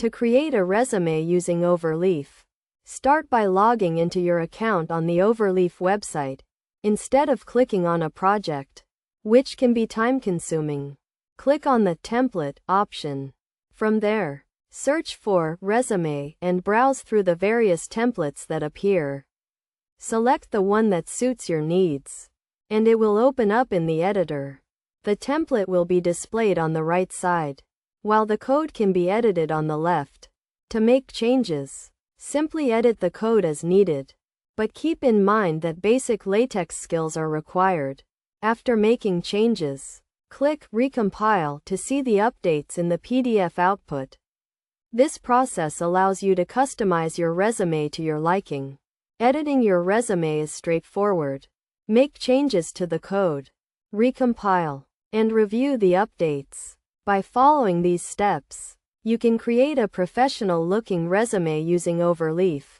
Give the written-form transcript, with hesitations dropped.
To create a resume using Overleaf, start by logging into your account on the Overleaf website, instead of clicking on a project, which can be time-consuming. Click on the Template option. From there, search for resume and browse through the various templates that appear. Select the one that suits your needs, and it will open up in the editor. The template will be displayed on the right side, while the code can be edited on the left. To make changes, simply edit the code as needed, but keep in mind that basic LaTeX skills are required. After making changes, click Recompile to see the updates in the PDF output. This process allows you to customize your resume to your liking. Editing your resume is straightforward. Make changes to the code, recompile, and review the updates. By following these steps, you can create a professional-looking resume using Overleaf.